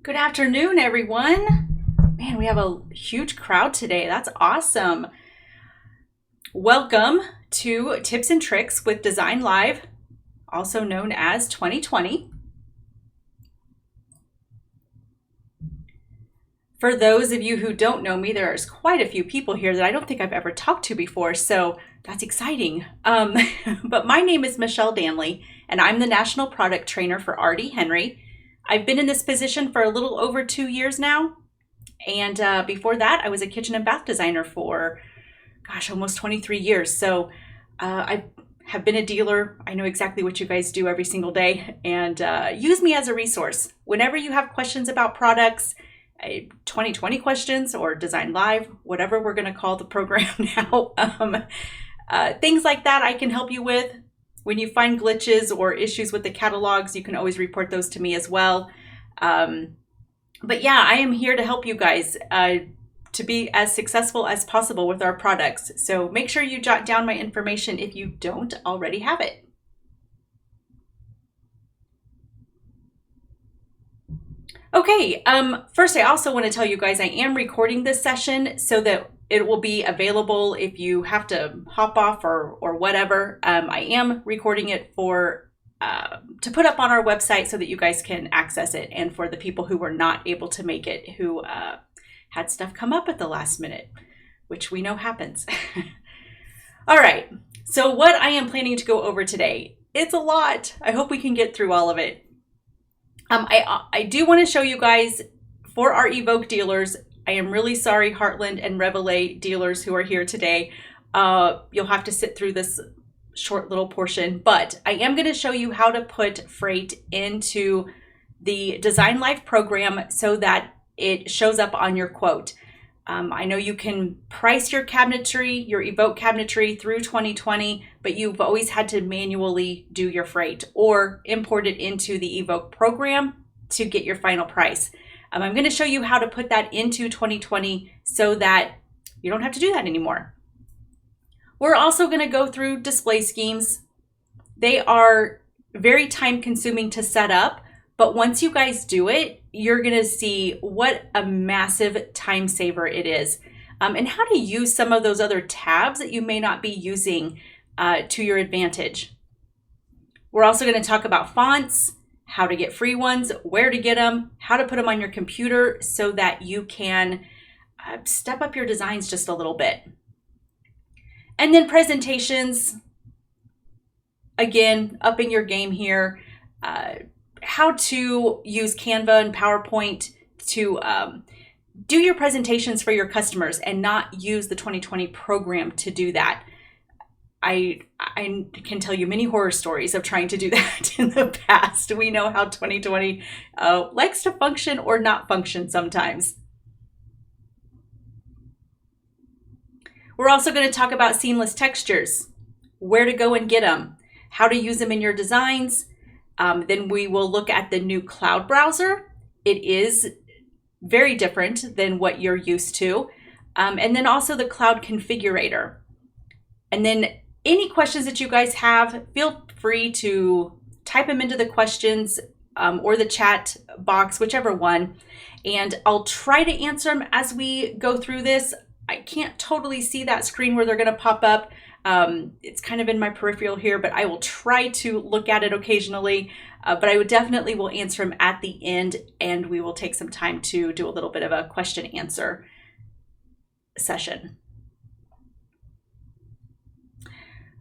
Good afternoon, everyone. Man, we have a huge crowd today. That's awesome. Welcome to Tips and Tricks with Design Live, also known as 2020. For those of you who don't know me, there's quite a few people here that I don't think I've ever talked to before, so that's exciting. But my name is Michelle Danley, and I'm the National Product Trainer for R.D. Henry. I've been in this position for a little over 2 years now, and before that, I was a kitchen and bath designer for, almost 23 years. So I have been a dealer. I know exactly what you guys do every single day, and use me as a resource. Whenever you have questions about products, 2020 questions or Design Live, whatever we're going to call the program now, things like that I can help you with. When you find glitches or issues with the catalogs, you can always report those to me as well. But yeah, I am here to help you guys to be as successful as possible with our products. So make sure you jot down my information if you don't already have it. Okay, first I also want to tell you guys I am recording this session so that it will be available if you have to hop off or whatever. I am recording it for to put up on our website so that you guys can access it, and for the people who were not able to make it, who had stuff come up at the last minute, which we know happens. All right, so what I am planning to go over today, it's a lot. I hope we can get through all of it. I do want to show you guys, for our Evoke dealers, I am really sorry, Heartland and Reveille dealers who are here today. You'll have to sit through this short little portion, but I am going to show you how to put freight into the Design Live program so that it shows up on your quote. I know you can price your cabinetry, your Evoke cabinetry through 2020, but you've always had to manually do your freight or import it into the Evoke program to get your final price. I'm going to show you how to put that into 2020 so that you don't have to do that anymore. We're also going to go through display schemes. They are very time consuming to set up, but once you guys do it, you're going to see what a massive time saver it is, and how to use some of those other tabs that you may not be using to your advantage. We're also going to talk about fonts, how to get free ones, where to get them, how to put them on your computer so that you can step up your designs just a little bit. And then presentations, again, upping your game here. How to use Canva and PowerPoint to do your presentations for your customers and not use the 2020 program to do that. I can tell you many horror stories of trying to do that in the past. We know how 2020 likes to function or not function sometimes. We're also going to talk about seamless textures, where to go and get them, how to use them in your designs. Then we will look at the new cloud browser. It is very different than what you're used to. And then also the cloud configurator. And then any questions that you guys have, feel free to type them into the questions or the chat box, whichever one. And I'll try to answer them as we go through this. I can't totally see that screen where they're going to pop up. It's kind of in my peripheral here, but I will try to look at it occasionally. But I would definitely will answer them at the end, and we will take some time to do a little bit of a question answer session.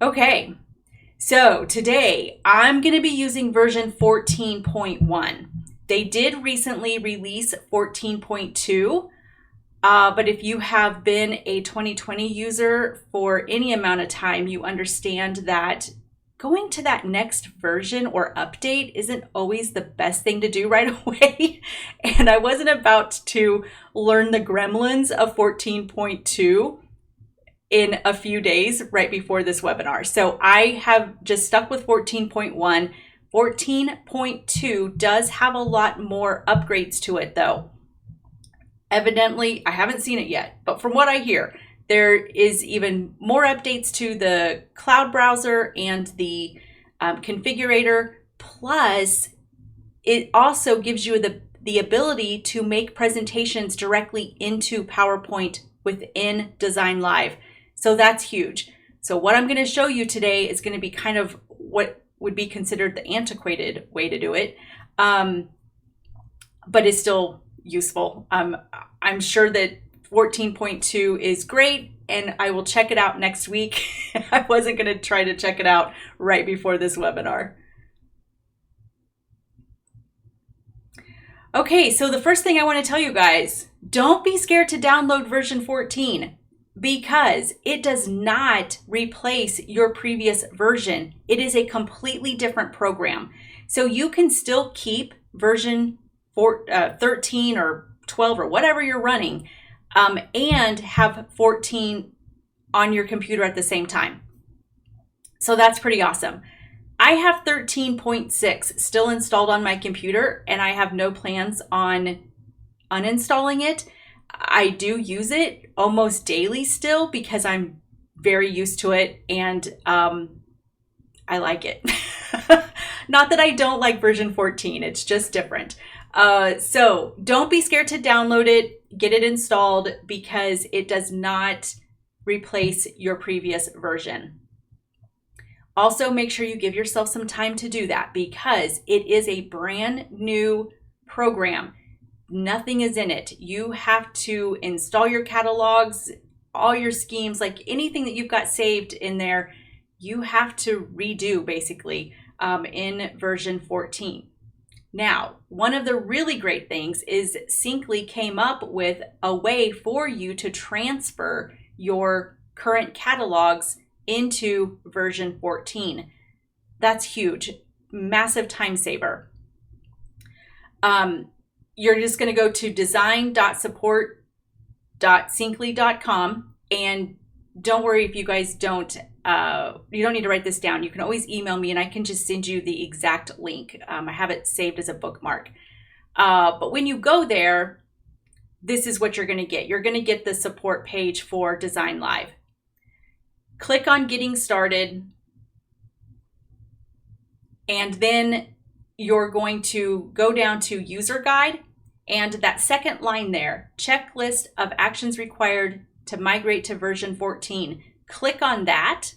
Okay, so today I'm going to be using version 14.1. They did recently release 14.2. But if you have been a 2020 user for any amount of time, you understand that going to that next version or update isn't always the best thing to do right away. And I wasn't about to learn the gremlins of 14.2 in a few days right before this webinar. So I have just stuck with 14.1. 14.2 does have a lot more upgrades to it though. Evidently, I haven't seen it yet, but from what I hear, there is even more updates to the cloud browser and the configurator. Plus, it also gives you the ability to make presentations directly into PowerPoint within Design Live. So that's huge. So what I'm going to show you today is going to be kind of what would be considered the antiquated way to do it, but it's still useful. I'm sure that 14.2 is great, and I will check it out next week. I wasn't going to try to check it out right before this webinar. Okay, so the first thing I want to tell you guys, don't be scared to download version 14 because it does not replace your previous version. It is a completely different program. So you can still keep version 13 or 12 or whatever you're running and have 14 on your computer at the same time. So that's pretty awesome. I have 13.6 still installed on my computer, and I have no plans on uninstalling it. I do use it almost daily still because I'm very used to it, and I like it. Not that I don't like version 14, it's just different. So don't be scared to download it, get it installed, because it does not replace your previous version. Also, make sure you give yourself some time to do that because it is a brand new program. Nothing is in it. You have to install your catalogs, all your schemes, like anything that you've got saved in there, you have to redo basically in version 14. Now, one of the really great things is Syncly came up with a way for you to transfer your current catalogs into version 14. That's huge, massive time saver. You're just going to go to design.support.syncly.com, and don't worry if you guys don't, you don't need to write this down. You can always email me and I can just send you the exact link. I have it saved as a bookmark. But when you go there, this is what you're going to get. You're going to get the support page for Design Live. Click on Getting Started, and then you're going to go down to User Guide, and that second line there, Checklist of Actions Required to Migrate to version 14. Click on that,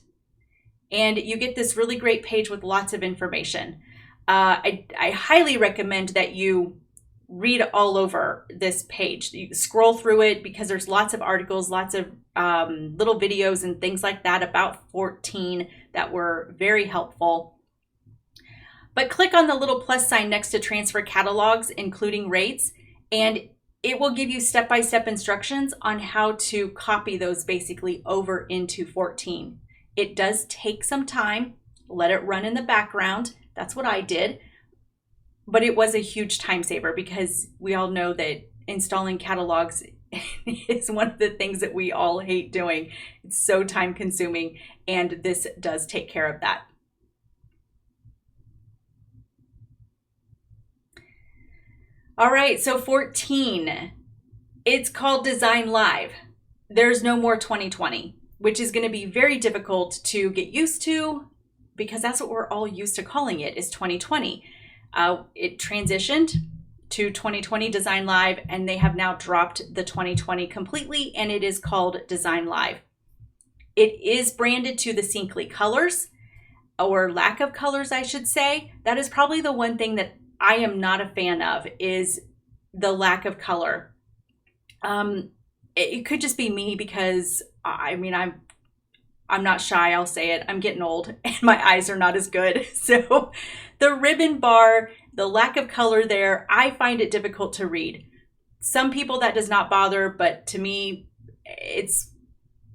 and you get this really great page with lots of information. I highly recommend that you read all over this page. You scroll through it because there's lots of articles, lots of little videos and things like that about 14 that were very helpful. But click on the little plus sign next to transfer catalogs, including rates, and it will give you step-by-step instructions on how to copy those basically over into 14. It does take some time. Let it run in the background. That's what I did. But it was a huge time saver because we all know that installing catalogs is one of the things that we all hate doing. It's so time consuming, and this does take care of that. All right, so 14, it's called Design Live. There's no more 2020, which is going to be very difficult to get used to because that's what we're all used to calling it, is 2020. It transitioned to 2020 Design Live, and they have now dropped the 2020 completely, and it is called Design Live. It is branded to the Syncly colors, or lack of colors, I should say. That is probably the one thing that I am not a fan of, is the lack of color. It could just be me because, I mean, I'm not shy, I'll say it. I'm getting old and my eyes are not as good. So the ribbon bar, the lack of color there, I find it difficult to read. Some people that does not bother, but to me,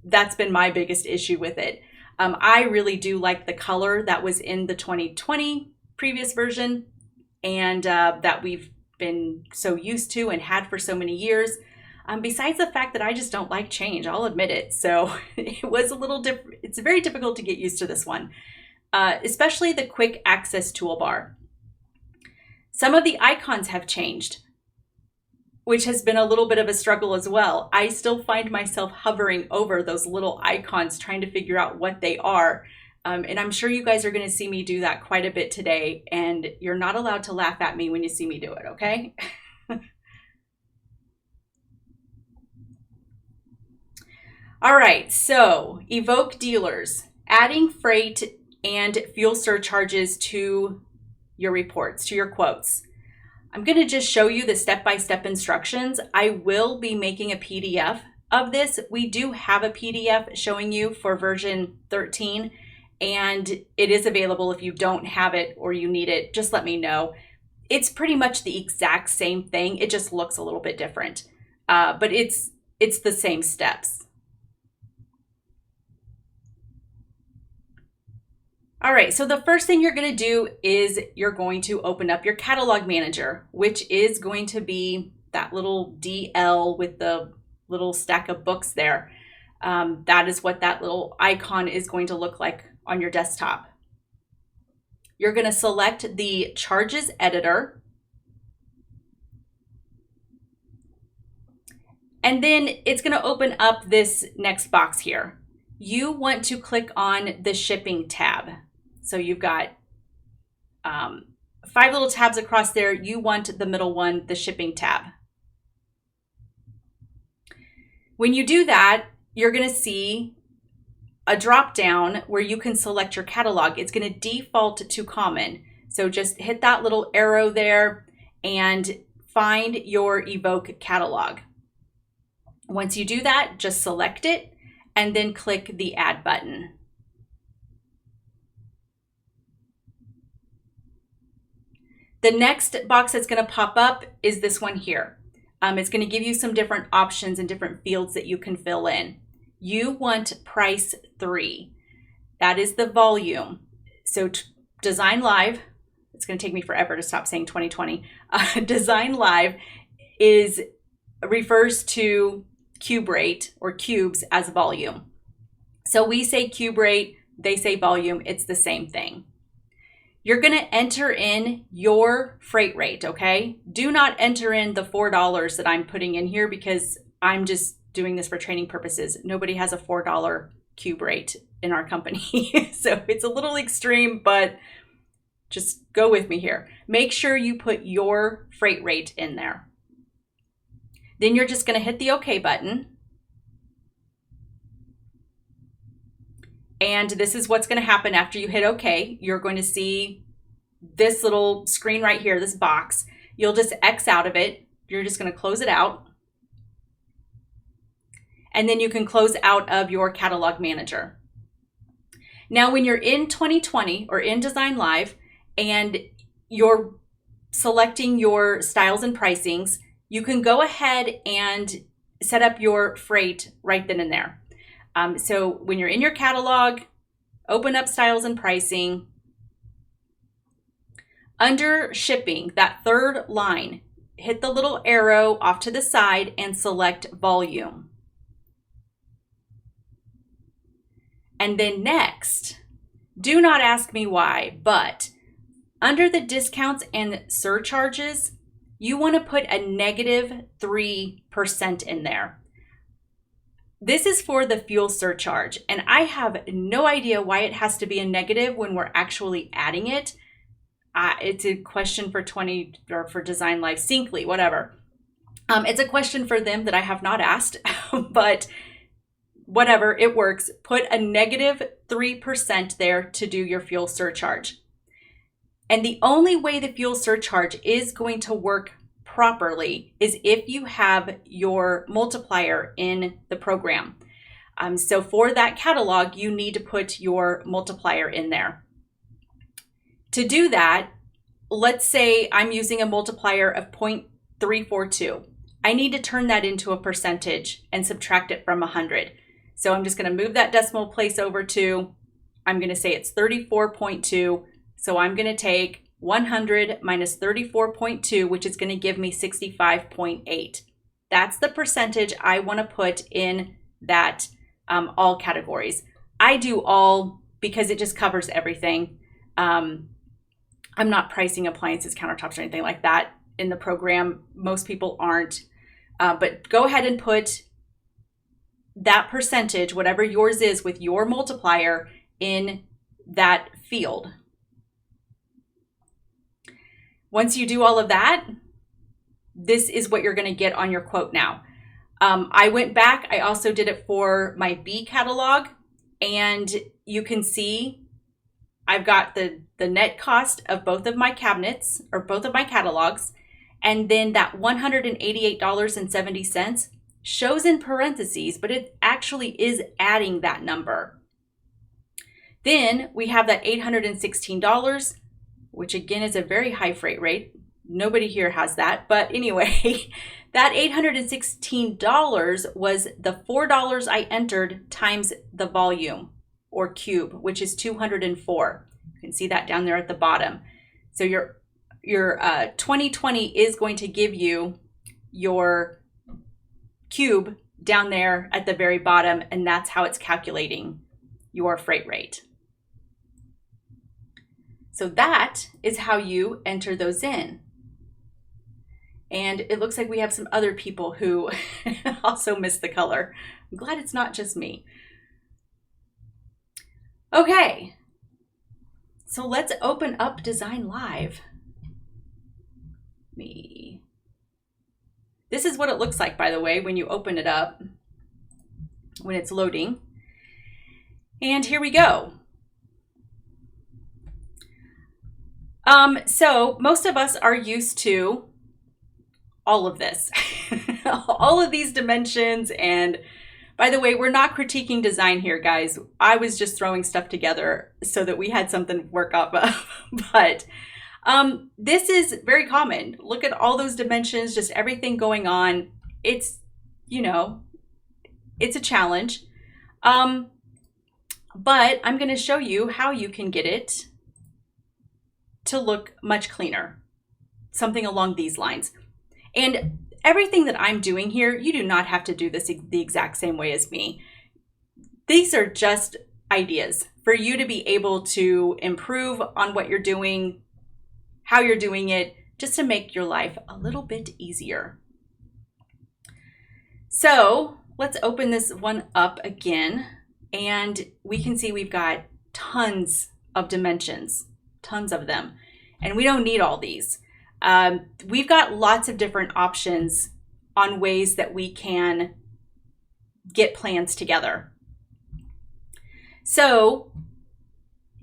that's been my biggest issue with it. I really do like the color that was in the 2020 previous version, and that we've been so used to and had for so many years. Besides the fact that I just don't like change, I'll admit it. So it was a little different. It's very difficult to get used to this one, especially the quick access toolbar. Some of the icons have changed, which has been a little bit of a struggle as well. I still find myself hovering over those little icons, trying to figure out what they are. And I'm sure you guys are going to see me do that quite a bit today, and you're not allowed to laugh at me when you see me do it, okay? All right, so evoke dealers, adding freight and fuel surcharges to your reports, to your quotes. I'm going to just show you the step-by-step instructions. I will be making a PDF of this. We do have a PDF showing you for version 13, and it is available. If you don't have it or you need it, just let me know. It's pretty much the exact same thing. It just looks a little bit different, but it's the same steps. All right, so the first thing you're going to do is you're going to open up your catalog manager, which is going to be that little DL with the little stack of books there. That is what that little icon is going to look like on your desktop. You're going to select the charges editor. And then it's going to open up this next box here. You want to click on the shipping tab. So you've got 5 little tabs across there. You want the middle one, the shipping tab. When you do that, you're going to see a drop down where you can select your catalog. It's going to default to common. So just hit that little arrow there and find your evoke catalog. Once you do that, just select it and then click the add button. The next box that's going to pop up is this one here. It's going to give you some different options and different fields that you can fill in. You want price 3. That is the volume. So Design Live, it's going to take me forever to stop saying 2020. Design Live refers to cube rate or cubes as volume. So we say cube rate, they say volume, it's the same thing. You're going to enter in your freight rate, okay? Do not enter in the $4 that I'm putting in here because I'm just doing this for training purposes. Nobody has a $4 cube rate in our company. So it's a little extreme, but just go with me here. Make sure you put your freight rate in there. Then you're just going to hit the OK button. And this is what's going to happen after you hit OK. You're going to see this little screen right here, this box. You'll just X out of it. You're just going to close it out. And then you can close out of your catalog manager. Now, when you're in 2020 or in Design Live and you're selecting your styles and pricings, you can go ahead and set up your freight right then and there. So when you're in your catalog, open up styles and pricing. Under shipping, that third line, hit the little arrow off to the side and select volume. And then next, do not ask me why, but under the discounts and surcharges, you want to put a -3% in there. This is for the fuel surcharge, and I have no idea why it has to be a negative when we're actually adding it. It's a question for 20 or for Design Live, Syncly, whatever. It's a question for them that I have not asked, but whatever, it works. Put a -3% there to do your fuel surcharge. And the only way the fuel surcharge is going to work properly is if you have your multiplier in the program. So for that catalog, you need to put your multiplier in there. To do that, let's say I'm using a multiplier of 0.342. I need to turn that into a percentage and subtract it from 100. So I'm just going to move that decimal place over to, I'm going to say it's 34.2. So I'm going to take 100 minus 34.2, which is going to give me 65.8. That's the percentage I want to put in that all categories. I do all because it just covers everything. I'm not pricing appliances, countertops, or anything like that in the program. Most people aren't. But go ahead and put that percentage, whatever yours is, with your multiplier in that field. Once you do all of that, this is what you're going to get on your quote now. I went back. I also did it for my B catalog, and you can see I've got the net cost of both of my cabinets or both of my catalogs. And then that $188.70 shows in parentheses, but it actually is adding that number. Then we have that $816, which again is a very high freight rate. Nobody here has that. But anyway, that $816 was the $4 I entered times the volume or cube, which is 204. You can see that down there at the bottom. So your 2020 is going to give you your cube down there at the very bottom, and that's how it's calculating your freight rate. So that is how you enter those in. And it looks like we have some other people who also missed the color. I'm glad it's not just me. Okay, so let's open up Design Live. This is what it looks like, by the way, when you open it up, when it's loading. And here we go. So most of us are used to all of this, all of these dimensions. And by the way, we're not critiquing design here, guys. I was just throwing stuff together so that we had something to work off of. But this is very common. Look at all those dimensions, just everything going on. It's, you know, it's a challenge. But I'm going to show you how you can get it to look much cleaner, something along these lines. And everything that I'm doing here, you do not have to do this the exact same way as me. These are just ideas for you to be able to improve on what you're doing, how you're doing it, just to make your life a little bit easier. So let's open this one up again, and we can see we've got tons of dimensions, tons of them, and we don't need all these. We've got lots of different options on ways that we can get plans together. So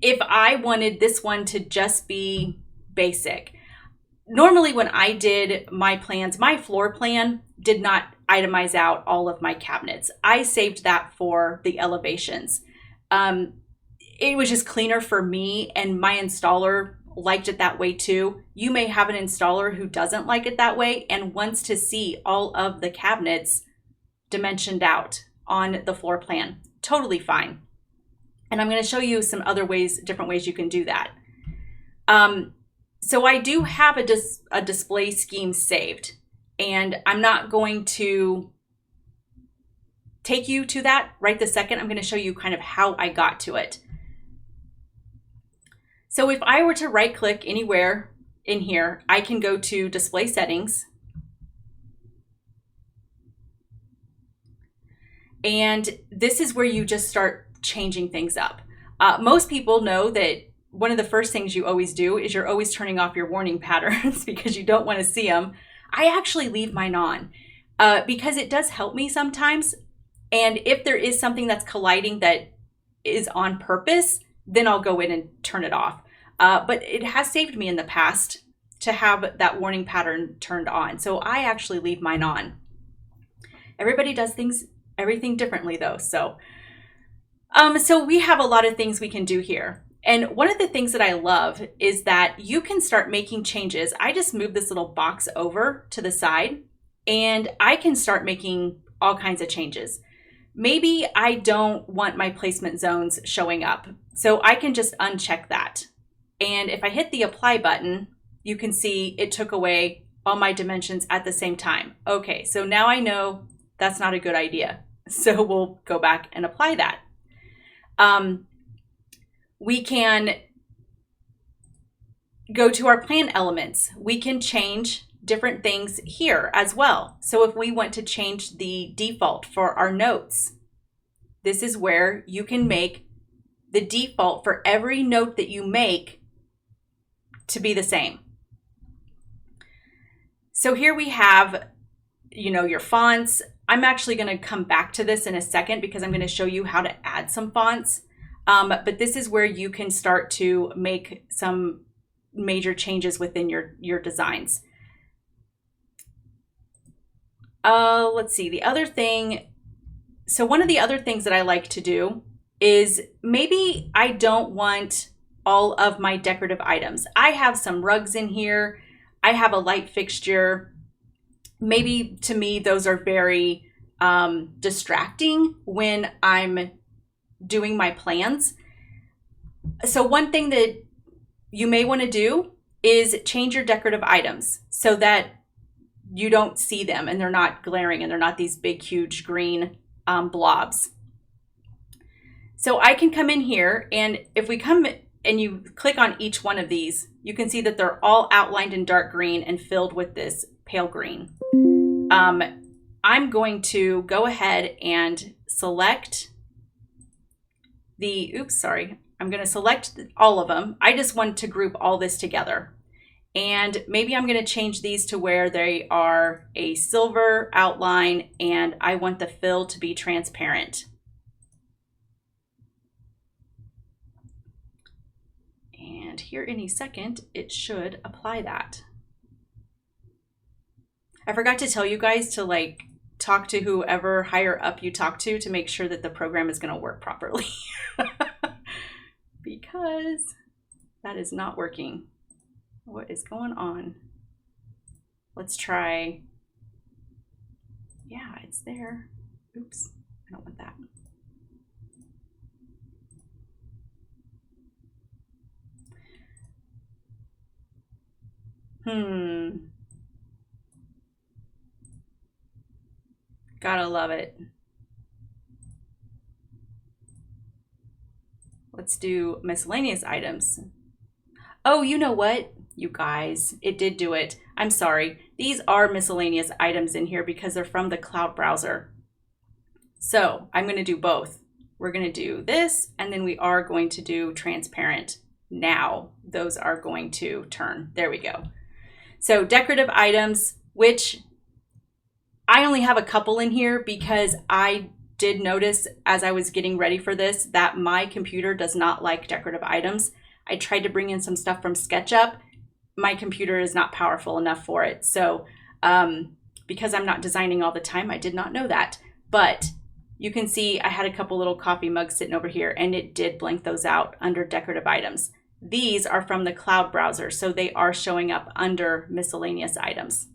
if I wanted this one to just be basic, normally when I did my plans, my floor plan did not itemize out all of my cabinets. I saved that for the elevations. It was just cleaner for me, and my installer liked it that way too. You may have an installer who doesn't like it that way and wants to see all of the cabinets dimensioned out on the floor plan. Totally fine. And I'm going to show you some other ways, different ways you can do that. So I do have a display scheme saved, and I'm not going to take you to that right this second. I'm going to show you kind of how I got to it. So if I were to right click anywhere in here, I can go to display settings. And this is where you just start changing things up. Most people know that one of the first things you always do is you're always turning off your warning patterns because you don't want to see them. I actually leave mine on because it does help me sometimes. And if there is something that's colliding that is on purpose, then I'll go in and turn it off. But it has saved me in the past to have that warning pattern turned on. So I actually leave mine on. Everybody does everything differently though. So we have a lot of things we can do here. And one of the things that I love is that you can start making changes. I just moved this little box over to the side, and I can start making all kinds of changes. Maybe I don't want my placement zones showing up, so I can just uncheck that. And if I hit the apply button, you can see it took away all my dimensions at the same time. Okay, so now I know that's not a good idea. So we'll go back and apply that. We can go to our plan elements. We can change different things here as well. So if we want to change the default for our notes, this is where you can make the default for every note that you make to be the same. So here we have, your fonts. I'm actually going to come back to this in a second because I'm going to show you how to add some fonts. But this is where you can start to make some major changes within your designs. Let's see, the other thing. So one of the other things that I like to do is maybe I don't want all of my decorative items. I have some rugs in here. I have a light fixture. Maybe to me, those are very distracting when I'm doing my plans. So one thing that you may want to do is change your decorative items so that you don't see them and they're not glaring and they're not these big, huge green blobs. So I can come in here, and if we come and you click on each one of these, you can see that they're all outlined in dark green and filled with this pale green. I'm going to go ahead and select I'm going to select all of them. I just want to group all this together. And maybe I'm going to change these to where they are a silver outline, and I want the fill to be transparent. And here any second, it should apply that. I forgot to tell you guys to talk to whoever higher up you talk to make sure that the program is going to work properly. Because that is not working. What is going on? Let's try. Yeah, it's there. Oops, I don't want that. Gotta love it. Let's do miscellaneous items. Oh, you know what, you guys, it did do it. I'm sorry. These are miscellaneous items in here because they're from the cloud browser. So I'm going to do both. We're going to do this, and then we are going to do transparent. Now those are going to turn. There we go. So decorative items, which I only have a couple in here because I did notice as I was getting ready for this that my computer does not like decorative items. I tried to bring in some stuff from SketchUp. My computer is not powerful enough for it. So because I'm not designing all the time, I did not know that. But you can see I had a couple little coffee mugs sitting over here, and it did blank those out under decorative items. These are from the cloud browser, so they are showing up under miscellaneous items.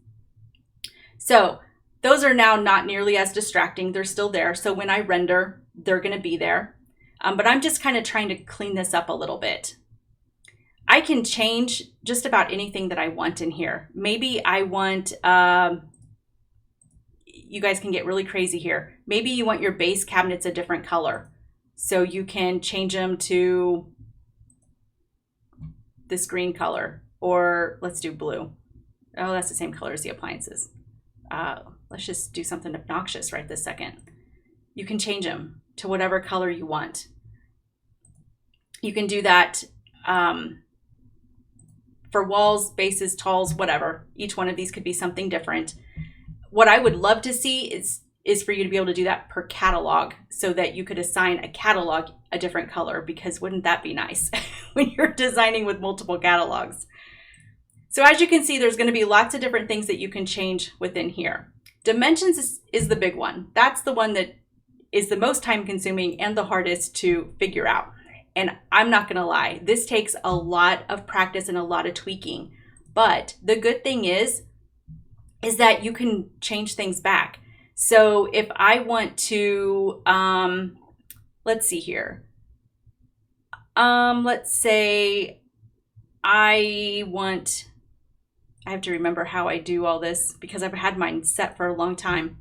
So those are now not nearly as distracting. They're still there. So when I render, they're going to be there. But I'm just kind of trying to clean this up a little bit. I can change just about anything that I want in here. Maybe I want, you guys can get really crazy here. Maybe you want your base cabinets a different color. So you can change them to this green color, or let's do blue. Oh, that's the same color as the appliances. Let's just do something obnoxious right this second. You can change them to whatever color you want. You can do that for walls, bases, talls, whatever. Each one of these could be something different. What I would love to see is for you to be able to do that per catalog, so that you could assign a catalog a different color, because wouldn't that be nice when you're designing with multiple catalogs? So as you can see, there's going to be lots of different things that you can change within here. Dimensions is the big one. That's the one that is the most time consuming and the hardest to figure out. And I'm not going to lie, this takes a lot of practice and a lot of tweaking. But the good thing is that you can change things back. So if I want to, let's see here. Let's say I have to remember how I do all this because I've had mine set for a long time.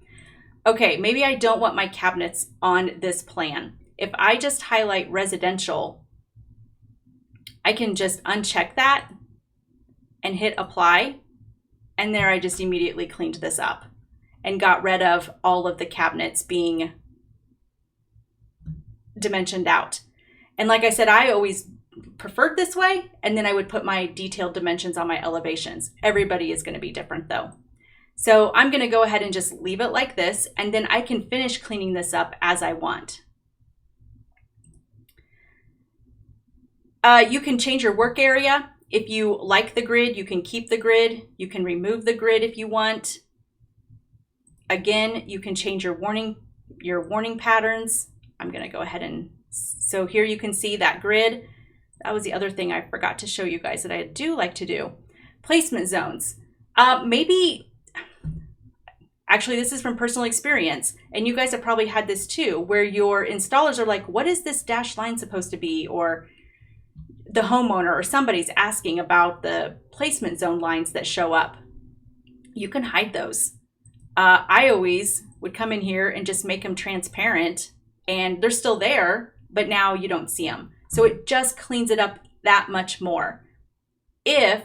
Okay, maybe I don't want my cabinets on this plan. If I just highlight residential, I can just uncheck that and hit apply. And there I just immediately cleaned this up and got rid of all of the cabinets being dimensioned out. And like I said, I always preferred this way, and then I would put my detailed dimensions on my elevations. Everybody is going to be different though. So I'm going to go ahead and just leave it like this, and then I can finish cleaning this up as I want. You can change your work area. If you like the grid, you can keep the grid. You can remove the grid if you want. Again, you can change your warning patterns. I'm going to go ahead and, so here you can see that grid. That was the other thing I forgot to show you guys that I do like to do. Placement zones. Actually, this is from personal experience, and you guys have probably had this too, where your installers are like, what is this dashed line supposed to be? Or the homeowner or somebody's asking about the placement zone lines that show up. You can hide those. I always would come in here and just make them transparent, and they're still there, but now you don't see them. So it just cleans it up that much more. If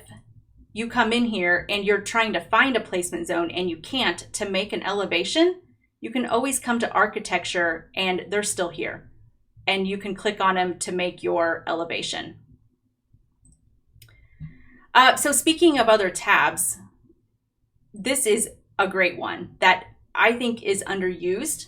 you come in here and you're trying to find a placement zone and you can't to make an elevation, you can always come to architecture and they're still here. And you can click on them to make your elevation. So speaking of other tabs, this is a great one that I think is underused.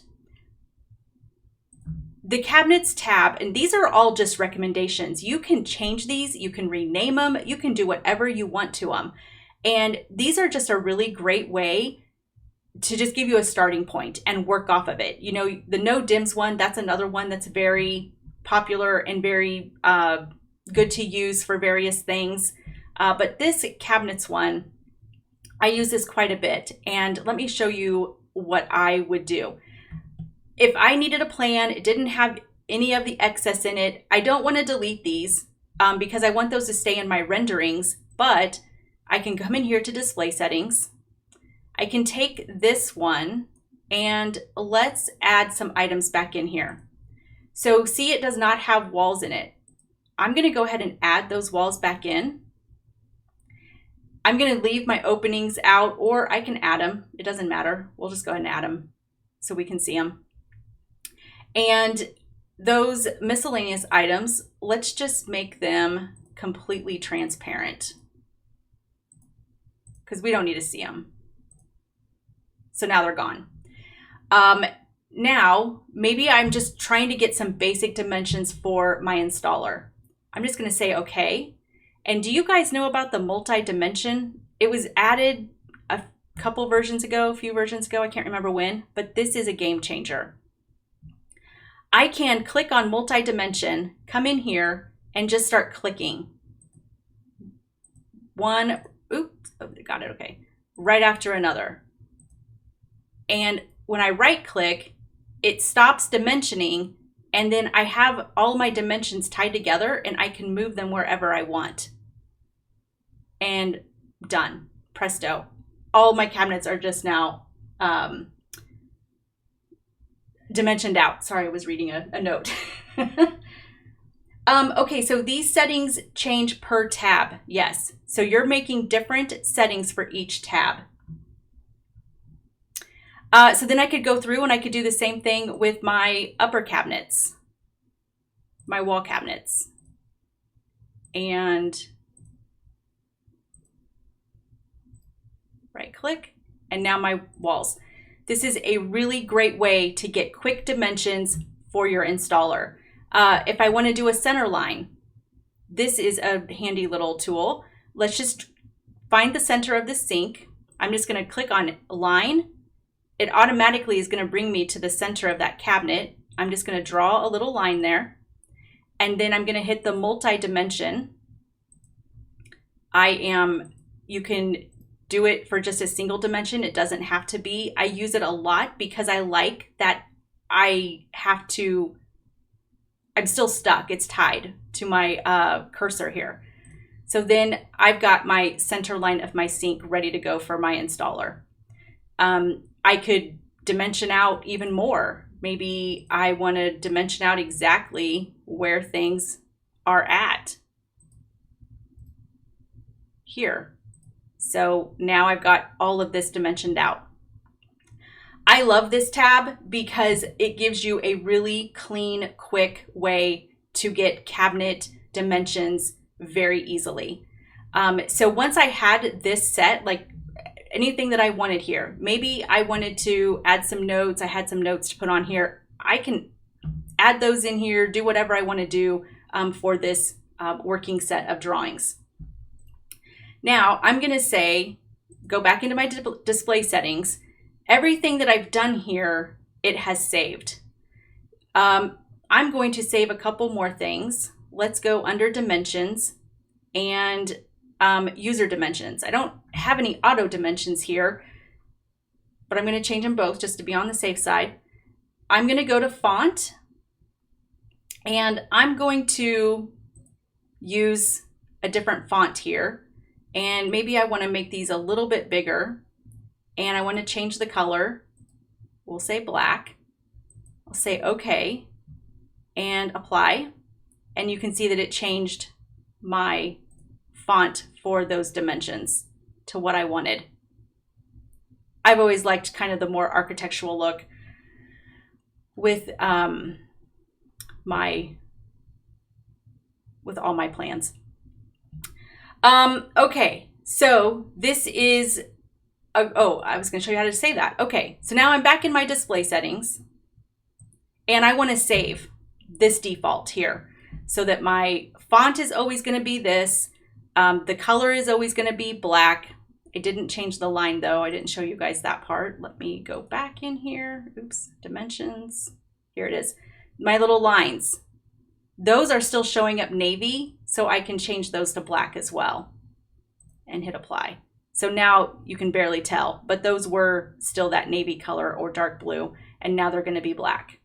The cabinets tab, and these are all just recommendations. You can change these, you can rename them, you can do whatever you want to them. And these are just a really great way to just give you a starting point and work off of it. You know, the no dims one, that's another one that's very popular and very good to use for various things. But this cabinets one, I use this quite a bit. And let me show you what I would do. If I needed a plan, it didn't have any of the excess in it, I don't want to delete these because I want those to stay in my renderings, but I can come in here to display settings. I can take this one and let's add some items back in here. So see, it does not have walls in it. I'm going to go ahead and add those walls back in. I'm going to leave my openings out, or I can add them. It doesn't matter. We'll just go ahead and add them so we can see them. And those miscellaneous items, let's just make them completely transparent because we don't need to see them. So now they're gone. Now, maybe I'm just trying to get some basic dimensions for my installer. I'm just going to say okay. And do you guys know about the multi-dimension? It was added a couple versions ago, a few versions ago, I can't remember when, but this is a game changer. I can click on multi-dimension, come in here, and just start clicking. One, oops, oh, got it, okay. Right after another. And when I right click, it stops dimensioning, and then I have all my dimensions tied together and I can move them wherever I want. And done, presto. All my cabinets are just now dimensioned out. Sorry, I was reading a note. Okay, so these settings change per tab. Yes, so you're making different settings for each tab. So then I could go through and I could do the same thing with my upper cabinets, my wall cabinets. And right click, and now my walls. This is a really great way to get quick dimensions for your installer. If I want to do a center line, this is a handy little tool. Let's just find the center of the sink. I'm just going to click on line. It automatically is going to bring me to the center of that cabinet. I'm just going to draw a little line there. And then I'm going to hit the multi-dimension. You can do it for just a single dimension. It doesn't have to be. I use it a lot because I like that I'm still stuck. It's tied to my cursor here. So then I've got my center line of my sink ready to go for my installer. I could dimension out even more. Maybe I want to dimension out exactly where things are at here. So now I've got all of this dimensioned out. I love this tab because it gives you a really clean, quick way to get cabinet dimensions very easily. So once I had this set, like anything that I wanted here. Maybe I wanted to add some notes. I had some notes to put on here. I can add those in here, do whatever I want to do for this working set of drawings. Now I'm going to say, go back into my display settings. Everything that I've done here, it has saved. I'm going to save a couple more things. Let's go under dimensions and user dimensions. I don't have any auto dimensions here, but I'm going to change them both just to be on the safe side. I'm going to go to font, and I'm going to use a different font here. And maybe I want to make these a little bit bigger, and I want to change the color. We'll say black. I'll say OK and apply. And you can see that it changed my font for those dimensions to what I wanted. I've always liked kind of the more architectural look with all my plans. Okay, so this is, oh, I was going to show you how to save that. Okay, so now I'm back in my display settings, and I want to save this default here so that my font is always going to be this. The color is always going to be black. I didn't change the line though. I didn't show you guys that part. Let me go back in here. Oops, dimensions. Here it is. My little lines. Those are still showing up navy, so I can change those to black as well and hit apply. So now you can barely tell, but those were still that navy color or dark blue, and now they're going to be black.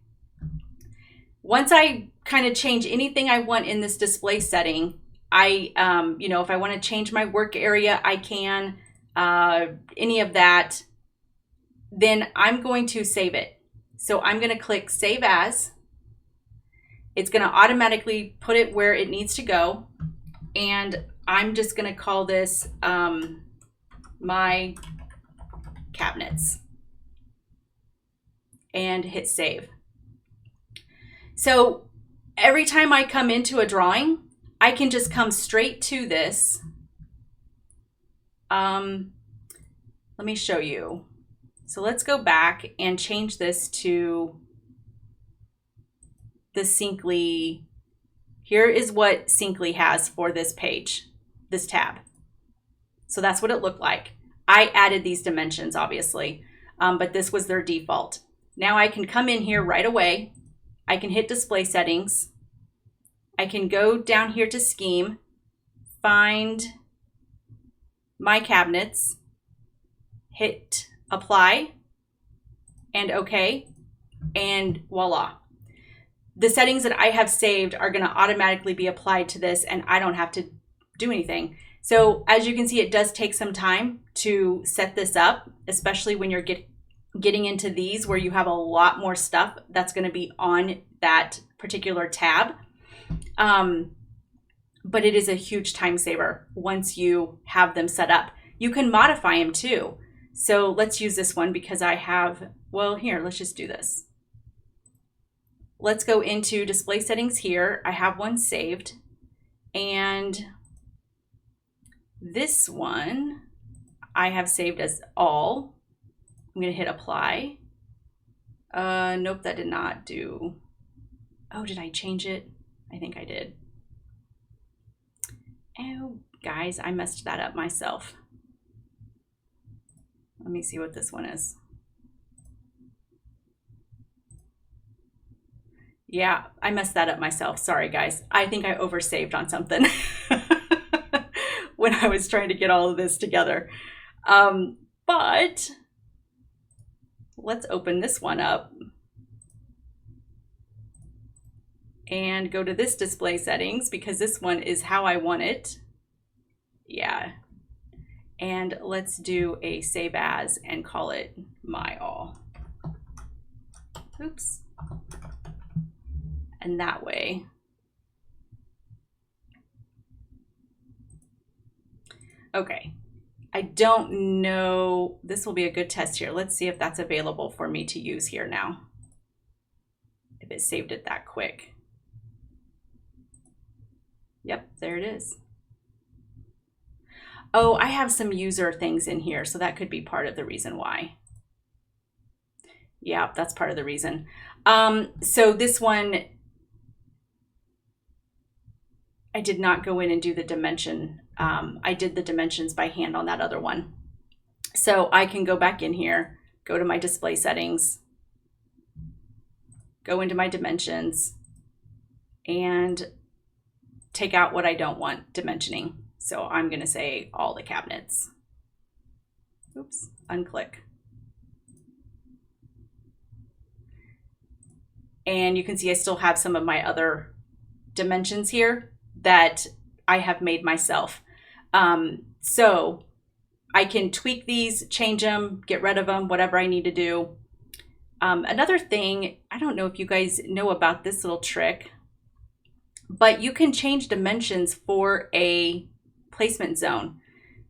Once I kind of change anything I want in this display setting, you know, if I want to change my work area, I can, any of that, then I'm going to save it. So I'm going to click Save As. It's going to automatically put it where it needs to go. And I'm just going to call this my cabinets and hit save. So every time I come into a drawing, I can just come straight to this. Let me show you. So let's go back and change this to the Syncly. Here is what Syncly has for this page, this tab. So that's what it looked like. I added these dimensions, obviously, but this was their default. Now I can come in here right away. I can hit display settings. I can go down here to scheme, find my cabinets, hit apply and OK, and voila. The settings that I have saved are going to automatically be applied to this, and I don't have to do anything. So as you can see, it does take some time to set this up, especially when you're getting into these where you have a lot more stuff that's going to be on that particular tab. But it is a huge time saver once you have them set up. You can modify them too. So let's use this one because I have, well, here, let's just do this. Let's go into display settings here. I have one saved, and this one I have saved as all. I'm going to hit apply. Nope, that did not do. Oh, did I change it? I think I did. Oh, guys, I messed that up myself. Let me see what this one is. Yeah, I messed that up myself. Sorry, guys. I think I oversaved on something when I was trying to get all of this together. But let's open this one up and go to this display settings because this one is how I want it. Yeah. And let's do a save as and call it my all. Oops. And that way. Okay. I don't know. This will be a good test here. Let's see if that's available for me to use here now. If it saved it that quick. Yep, there it is. Oh, I have some user things in here, so that could be part of the reason why. Yeah, that's part of the reason. So this one, I did not go in and do the dimension. I did the dimensions by hand on that other one. So I can go back in here, go to my display settings, go into my dimensions, and take out what I don't want dimensioning. So I'm going to say all the cabinets. Oops, unclick. And you can see I still have some of my other dimensions here that I have made myself. So I can tweak these, change them, get rid of them, whatever I need to do. Another thing, I don't know if you guys know about this little trick, but you can change dimensions for a placement zone.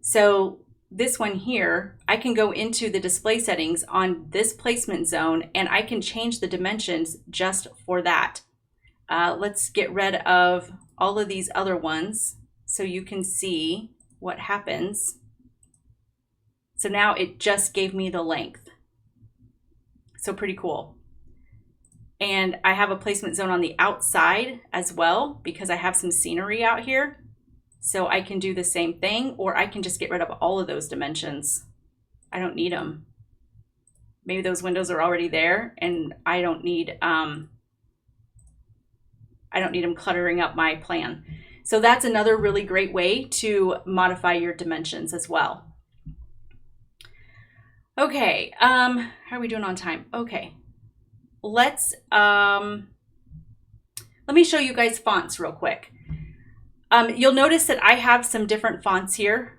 So this one here, I can go into the display settings on this placement zone and I can change the dimensions just for that. Let's get rid of all of these other ones so you can see what happens. So now it just gave me the length. So pretty cool. And I have a placement zone on the outside as well because I have some scenery out here. So I can do the same thing, or I can just get rid of all of those dimensions. I don't need them. Maybe those windows are already there and I don't need them cluttering up my plan. So that's another really great way to modify your dimensions as well. Okay, how are we doing on time? Okay, let me show you guys fonts real quick. You'll notice that I have some different fonts here.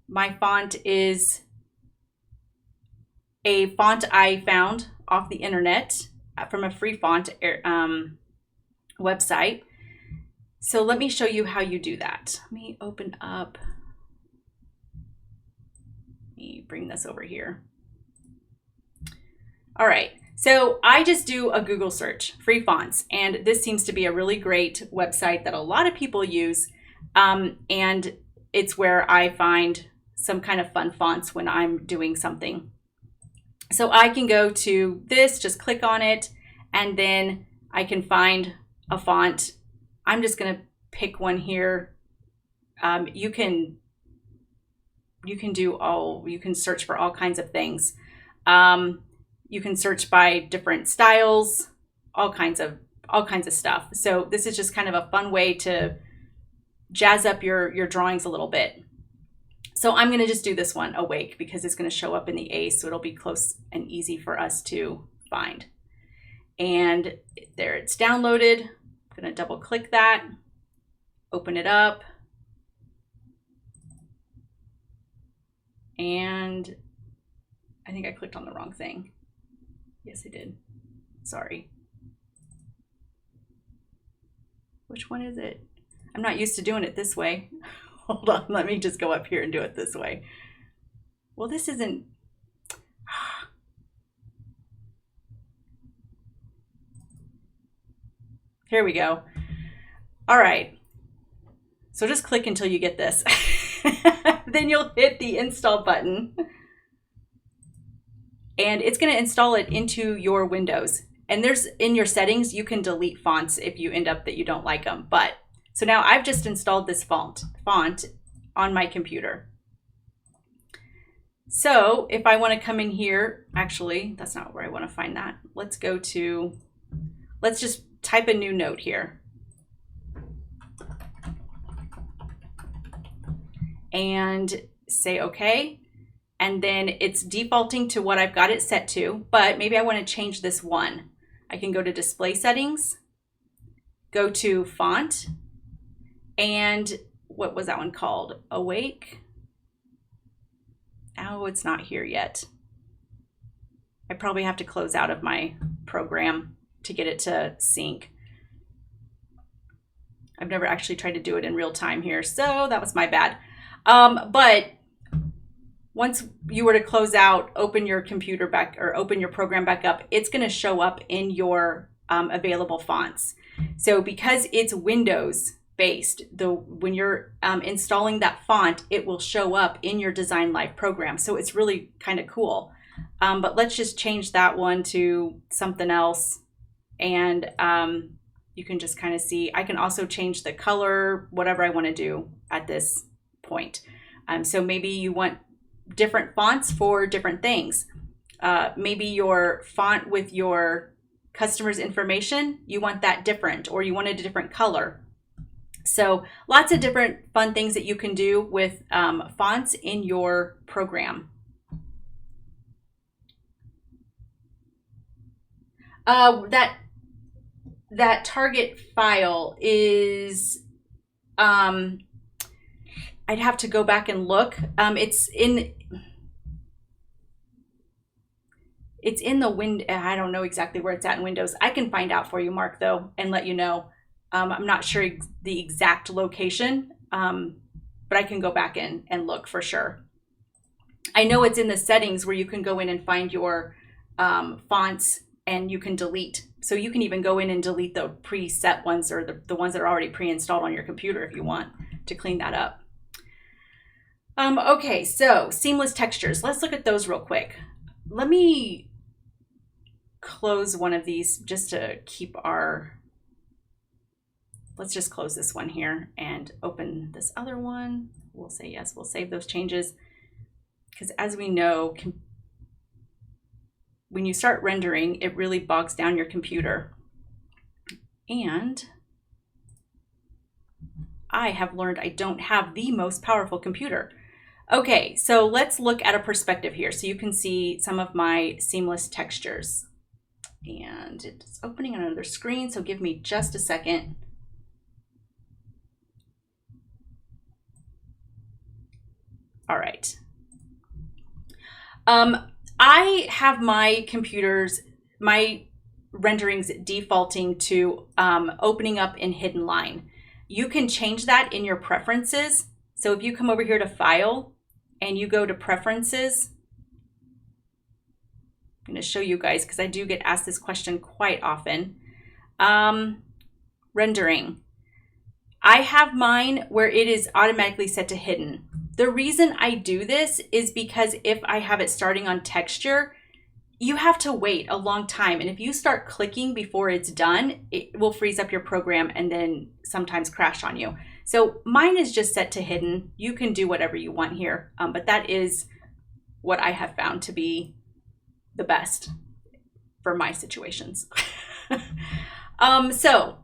My font is a font I found off the internet from a free font website. So let me show you how you do that. Let me open up, let me bring this over here. All right, so I just do a Google search, free fonts, and this seems to be a really great website that a lot of people use, and it's where I find some kind of fun fonts when I'm doing something. So I can go to this, just click on it, and then I can find a font. I'm just gonna pick one here. You can search for all kinds of things. You can search by different styles, all kinds of stuff. So this is just kind of a fun way to jazz up your drawings a little bit. So I'm gonna just do this one, Awake, because it's gonna show up in the A, so it'll be close and easy for us to find. And there it's downloaded. I'm gonna double click that, open it up. And I think I clicked on the wrong thing. Yes, I did. Sorry. Which one is it? I'm not used to doing it this way. Hold on, let me just go up here and do it this way. Well, this isn't... Here we go. All right. So just click until you get this. Then you'll hit the install button. And it's going to install it into your Windows. And there's, in your settings, you can delete fonts if you end up that you don't like them. But so now I've just installed this font on my computer. So if I want to come in here, actually, that's not where I want to find that. Let's go to, let's just type a new note here. And say okay. And then it's defaulting to what I've got it set to, but maybe I want to change this one. I can go to display settings, go to font, and what was that one called? Awake? Oh, it's not here yet. I probably have to close out of my program to get it to sync. I've never actually tried to do it in real time here, so that was my bad. But once you were to close out, open your computer back or open your program back up, it's going to show up in your available fonts. So because it's Windows, based. When you're installing that font, it will show up in your Design Live program. So it's really kind of cool. But let's just change that one to something else. And you can just kind of see, I can also change the color, whatever I want to do at this point. So maybe you want different fonts for different things. Maybe your font with your customer's information, you want that different, or you wanted a different color. So lots of different fun things that you can do with fonts in your program. That target file is, I'd have to go back and look. It's in the window. I don't know exactly where it's at in Windows. I can find out for you, Mark, though, and let you know. I'm not sure the exact location, but I can go back in and look for sure. I know it's in the settings where you can go in and find your fonts, and you can delete. So you can even go in and delete the preset ones, or the ones that are already pre-installed on your computer if you want to clean that up. Okay, so seamless textures. Let's look at those real quick. Let me close one of these just to keep our... Let's just close this one here and open this other one. We'll say yes, we'll save those changes. Because as we know, when you start rendering, it really bogs down your computer. And I have learned I don't have the most powerful computer. Okay, so let's look at a perspective here so you can see some of my seamless textures. And it's opening on another screen, so give me just a second. All right. I have my renderings defaulting to opening up in hidden line. You can change that in your preferences. So if you come over here to File and you go to Preferences, I'm going to show you guys because I do get asked this question quite often. Rendering. I have mine where it is automatically set to hidden. The reason I do this is because if I have it starting on texture, you have to wait a long time. And if you start clicking before it's done, it will freeze up your program and then sometimes crash on you. So mine is just set to hidden. You can do whatever you want here, but that is what I have found to be the best for my situations. So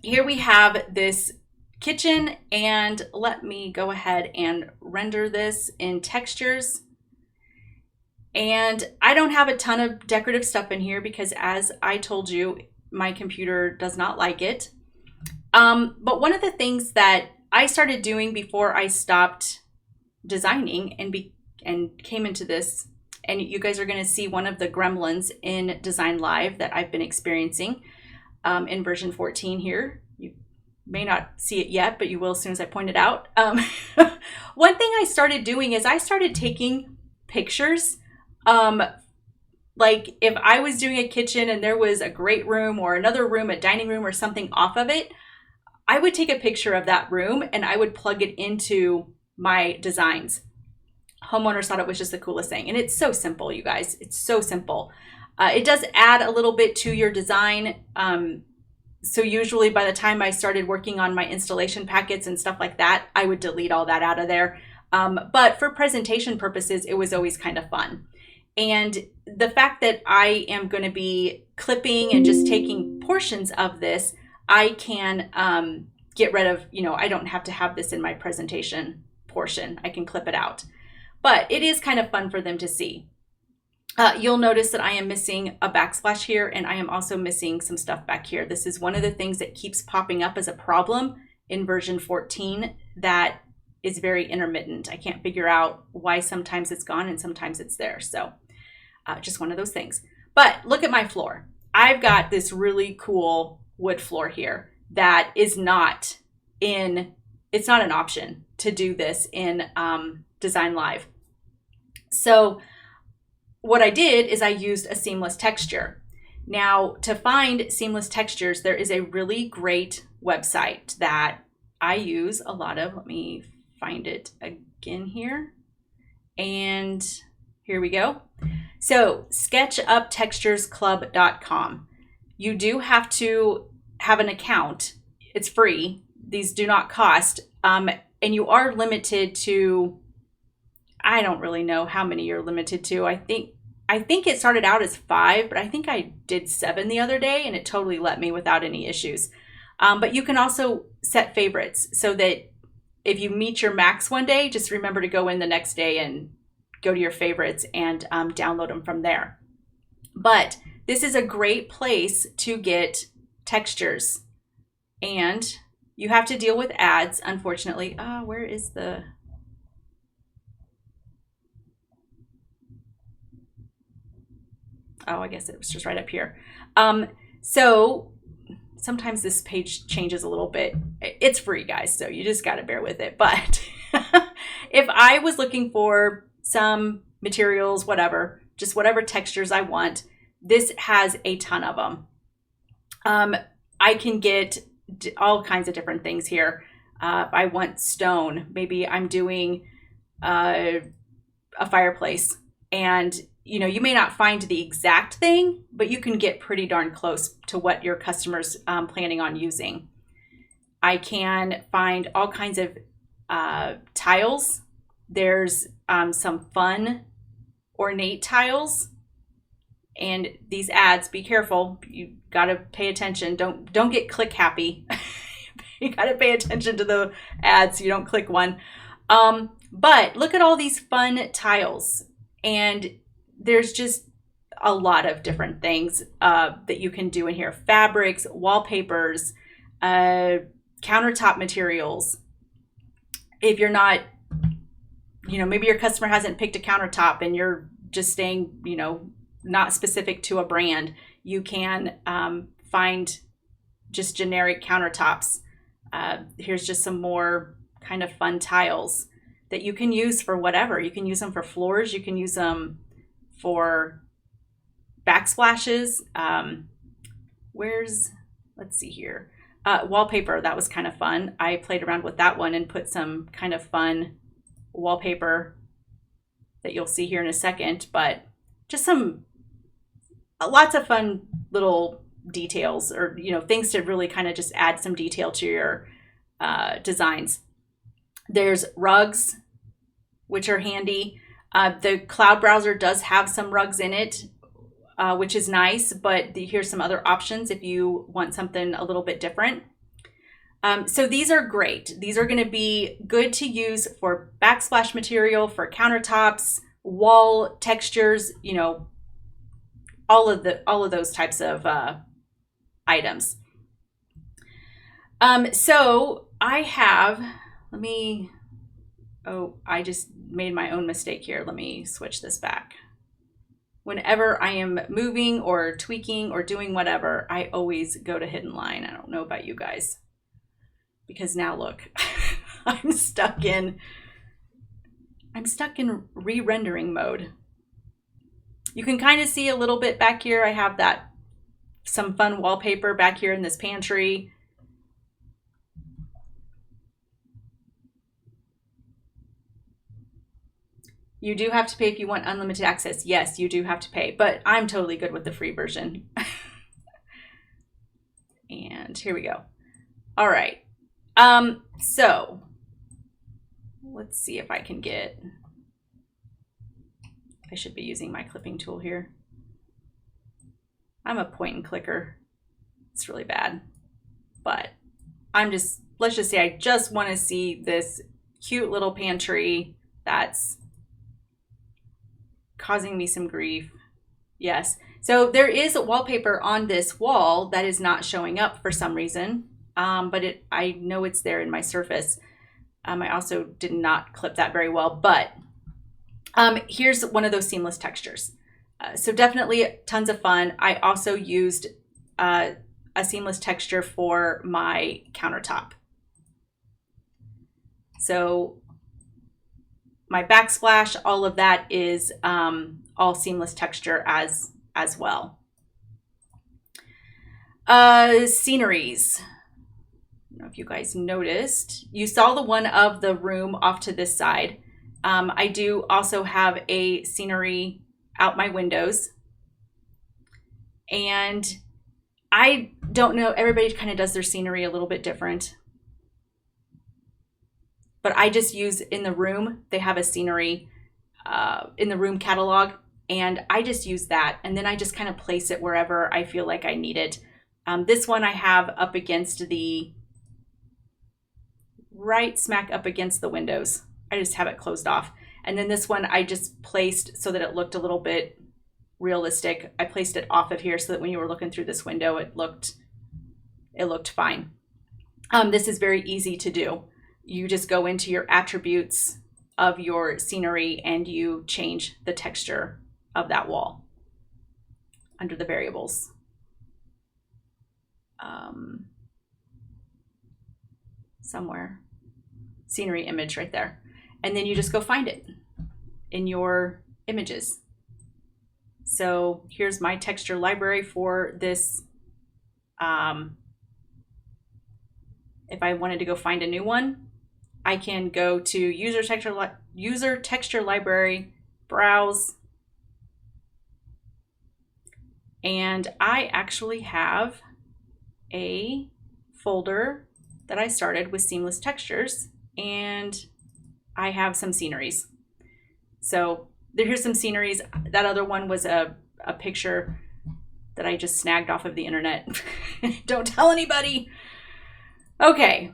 here we have this kitchen, and let me go ahead and render this in textures. And I don't have a ton of decorative stuff in here because, as I told you, my computer does not like it. But one of the things that I started doing before I stopped designing and came into this, and you guys are going to see one of the gremlins in Design Live that I've been experiencing in version 14 here. You may not see it yet, but you will as soon as I point it out. One thing I started doing is I started taking pictures. Like if I was doing a kitchen and there was a great room or another room, a dining room or something off of it, I would take a picture of that room and I would plug it into my designs. Homeowners thought it was just the coolest thing. And it's so simple, you guys. It's so simple. It does add a little bit to your design. So usually by the time I started working on my installation packets and stuff like that, I would delete all that out of there. But for presentation purposes, it was always kind of fun. And the fact that I am going to be clipping and just taking portions of this, I can get rid of, I don't have to have this in my presentation portion. I can clip it out. But it is kind of fun for them to see. You'll notice that I am missing a backsplash here, and I am also missing some stuff back here. This is one of the things that keeps popping up as a problem in version 14 that is very intermittent. I can't figure out why sometimes it's gone and sometimes it's there. So just one of those things. But look at my floor. I've got this really cool wood floor here that is not it's not an option to do this in Design Live. So what I did is I used a seamless texture. Now, to find seamless textures, there is a really great website that I use a lot of. Let me find it again here. And here we go. So sketchuptexturesclub.com. You do have to have an account. It's free. These do not cost. And you are limited to, I don't really know how many you're limited to. I think it started out as 5, but I think I did 7 the other day and it totally let me without any issues. But you can also set favorites so that if you meet your max one day, just remember to go in the next day and go to your favorites and download them from there. But this is a great place to get textures, and you have to deal with ads, unfortunately. Where is the... Oh, I guess it was just right up here. So sometimes this page changes a little bit. It's free, guys, so you just got to bear with it. But if I was looking for some materials, whatever, just whatever textures I want, this has a ton of them. I can get all kinds of different things here. If I want stone, maybe I'm doing a fireplace, and you may not find the exact thing, but you can get pretty darn close to what your customer's planning on using. I can find all kinds of tiles. There's some fun ornate tiles, and these ads, be careful. You got to pay attention. Don't get click happy. You got to pay attention to the ads so you don't click one. But look at all these fun tiles, and there's just a lot of different things that you can do in here. Fabrics, wallpapers, countertop materials. If you're not, maybe your customer hasn't picked a countertop and you're just staying, not specific to a brand, you can find just generic countertops. Here's just some more kind of fun tiles that you can use for whatever. You can use them for floors. You can use them for backsplashes. Let's see here. Wallpaper, that was kind of fun. I played around with that one and put some kind of fun wallpaper that you'll see here in a second, but just lots of fun little details, or things to really kind of just add some detail to your designs. There's rugs, which are handy. The cloud browser does have some rugs in it, which is nice, but here's some other options if you want something a little bit different. So these are great. These are going to be good to use for backsplash material, for countertops, wall textures, all of those types of items. So I have, I just made my own mistake here. Let me switch this back. Whenever I am moving or tweaking or doing whatever, I always go to hidden line. I don't know about you guys, because now look, I'm stuck in re-rendering mode. You can kind of see a little bit back here. I have some fun wallpaper back here in this pantry. You do have to pay if you want unlimited access. Yes, you do have to pay, but I'm totally good with the free version. And here we go. All right. So let's see if I can I should be using my clipping tool here. I'm a point and clicker. It's really bad, but let's just say I just want to see this cute little pantry that's causing me some grief. Yes. So there is a wallpaper on this wall that is not showing up for some reason. But I know it's there in my surface. I also did not clip that very well, but here's one of those seamless textures. So definitely tons of fun. I also used a seamless texture for my countertop. So my backsplash, all of that is all seamless texture as well. Sceneries. know if you guys noticed. You saw the one of the room off to this side. I do also have a scenery out my windows. And I don't know, everybody kind of does their scenery a little bit different. But I just use in the room, they have a scenery in the room catalog, and I just use that. And then I just kind of place it wherever I feel like I need it. This one I have up against right smack up against the windows. I just have it closed off. And then this one I just placed so that it looked a little bit realistic. I placed it off of here so that when you were looking through this window, it looked fine. This is very easy to do. You just go into your attributes of your scenery and you change the texture of that wall under the variables. Somewhere, scenery image right there. And then you just go find it in your images. So here's my texture library for this. If I wanted to go find a new one, I can go to user texture library, browse, and I actually have a folder that I started with seamless textures, and I have some sceneries. So here's some sceneries. That other one was a picture that I just snagged off of the internet. Don't tell anybody. Okay.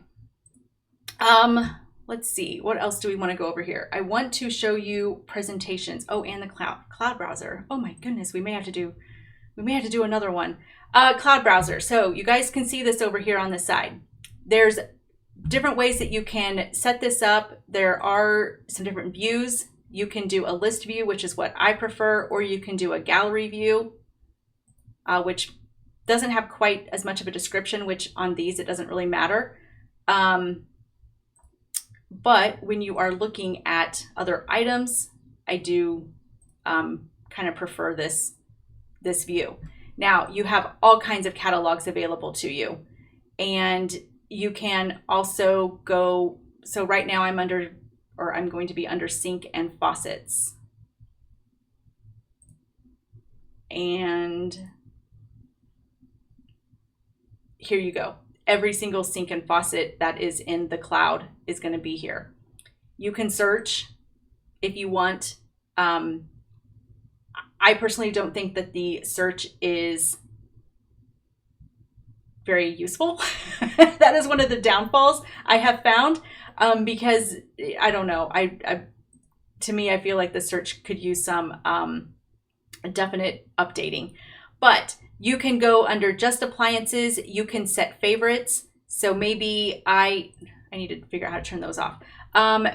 Let's see. What else do we want to go over here? I want to show you presentations. Oh, and the cloud browser. Oh my goodness, we may have to do another one. Cloud browser. So you guys can see this over here on the side. There's different ways that you can set this up. There are some different views. You can do a list view, which is what I prefer, or you can do a gallery view, which doesn't have quite as much of a description, which on these, it doesn't really matter. But when you are looking at other items, I do kind of prefer this view. Now, you have all kinds of catalogs available to you, and you can also go, so right now I'm going to be under sink and faucets. And here you go. Every single sink and faucet that is in the cloud is going to be here. You can search if you want. I personally don't think that the search is very useful. That is one of the downfalls I have found, because I don't know. To me, I feel like the search could use some definite updating. But you can go under just appliances. You can set favorites. So maybe I need to figure out how to turn those off.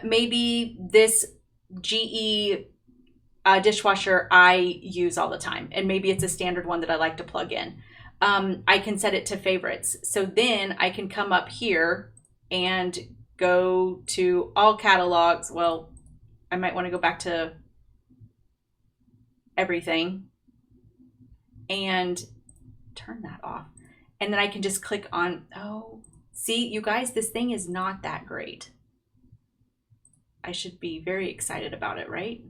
Maybe this GE dishwasher I use all the time, and maybe it's a standard one that I like to plug in. I can set it to favorites. So then I can come up here and go to all catalogs. Well, I might want to go back to everything and turn that off. And then I can just click on, oh, see, you guys, this thing is not that great. I should be very excited about it, right?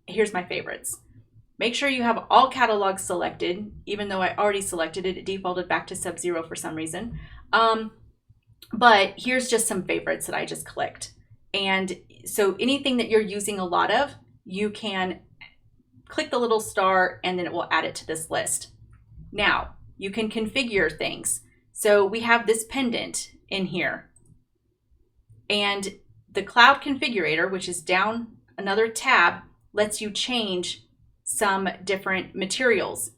Here's my favorites. Make sure you have all catalogs selected. Even though I already selected it, it defaulted back to Sub-Zero for some reason. But here's just some favorites that I just clicked. And so anything that you're using a lot of, you can click the little star and then it will add it to this list. Now, you can configure things. So we have this pendant in here. And the cloud configurator, which is down another tab, lets you change some different materials.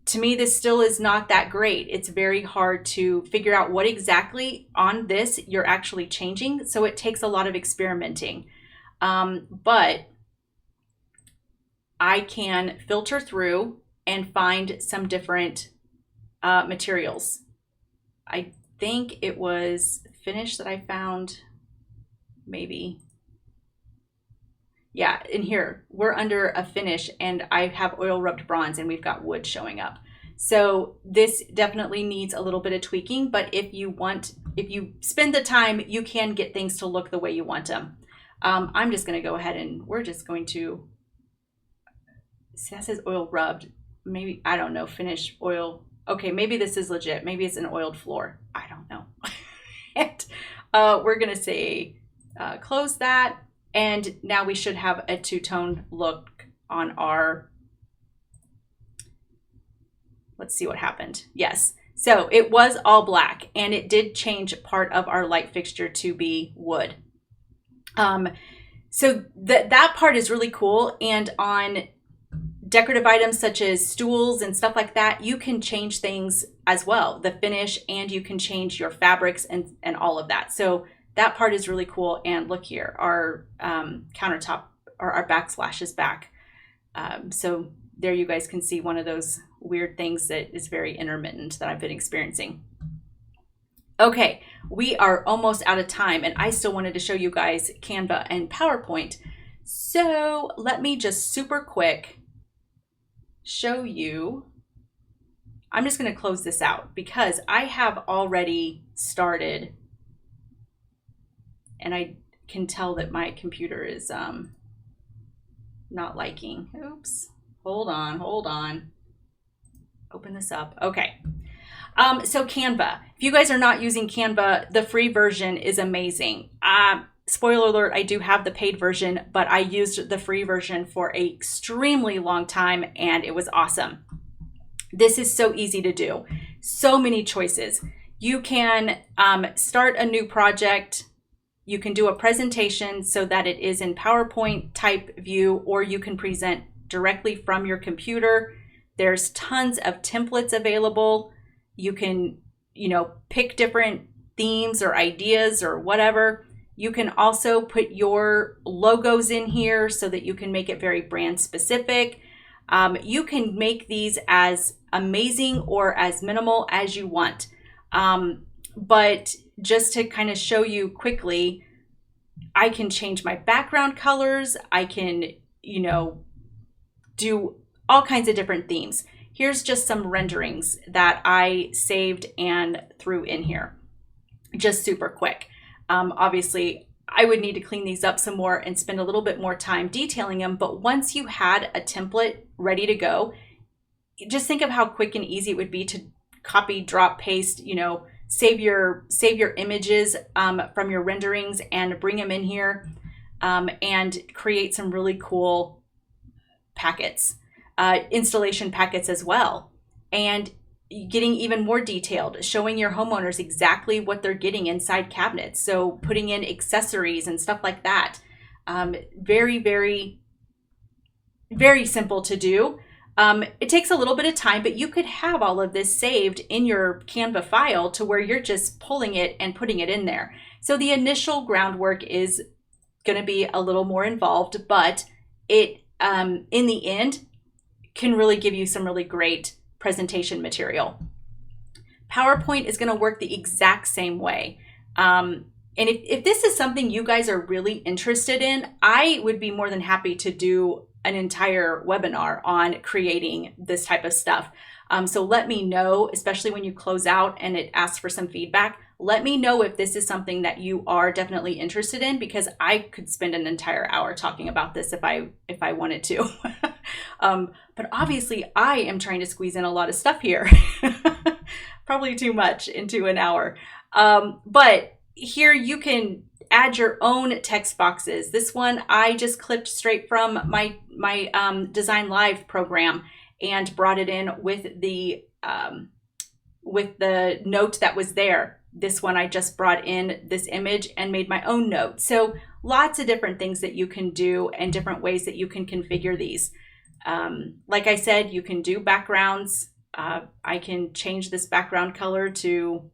To me, this still is not that great. It's very hard to figure out what exactly on this you're actually changing. So it takes a lot of experimenting. But I can filter through and find some different materials. I think it was finish that I found, maybe. Yeah, in here, we're under a finish and I have oil rubbed bronze and we've got wood showing up. So this definitely needs a little bit of tweaking, but if you spend the time, you can get things to look the way you want them. I'm just going to go ahead and we're just going to, see, that says oil rubbed. Maybe, I don't know, finish oil. Okay, maybe this is legit. Maybe it's an oiled floor. I don't know. And we're going to say close that. And now we should have a two-tone look on our, let's see what happened. Yes. So it was all black and it did change part of our light fixture to be wood. So that part is really cool. And on decorative items such as stools and stuff like that, you can change things as well, the finish, and you can change your fabrics and all of that. So that part is really cool. And look here, our countertop or our backsplash is back. So there you guys can see one of those weird things that is very intermittent that I've been experiencing. Okay, we are almost out of time and I still wanted to show you guys Canva and PowerPoint. So let me just super quick show you. I'm just going to close this out because I have already started and I can tell that my computer is not liking. Oops. Hold on. Open this up. Okay. So Canva. If you guys are not using Canva, the free version is amazing. Spoiler alert, I do have the paid version, but I used the free version for an extremely long time and it was awesome. This is so easy to do. So many choices. You can start a new project. You can do a presentation so that it is in PowerPoint type view, or you can present directly from your computer. There's tons of templates available. You can, pick different themes or ideas or whatever. You can also put your logos in here so that you can make it very brand specific. You can make these as amazing or as minimal as you want. But just to kind of show you quickly, I can change my background colors. I can, do all kinds of different themes. Here's just some renderings that I saved and threw in here, just super quick. Obviously, I would need to clean these up some more and spend a little bit more time detailing them. But once you had a template ready to go, just think of how quick and easy it would be to copy, drop, paste, save your images from your renderings and bring them in here and create some really cool packets, installation packets as well. And getting even more detailed, showing your homeowners exactly what they're getting inside cabinets. So putting in accessories and stuff like that. Very, very, very simple to do. It takes a little bit of time, but you could have all of this saved in your Canva file to where you're just pulling it and putting it in there. So the initial groundwork is going to be a little more involved, but it, in the end, can really give you some really great presentation material. PowerPoint is going to work the exact same way. And if this is something you guys are really interested in, I would be more than happy to do an entire webinar on creating this type of stuff. So let me know, especially when you close out and it asks for some feedback, let me know if this is something that you are definitely interested in, because I could spend an entire hour talking about this if I wanted to. But obviously I am trying to squeeze in a lot of stuff here, probably too much into an hour. But here you can add your own text boxes. This one I just clipped straight from my Design Live program and brought it in with the note that was there. This one I just brought in this image and made my own note. So lots of different things that you can do and different ways that you can configure these. Like I said, you can do backgrounds. I can change this background color to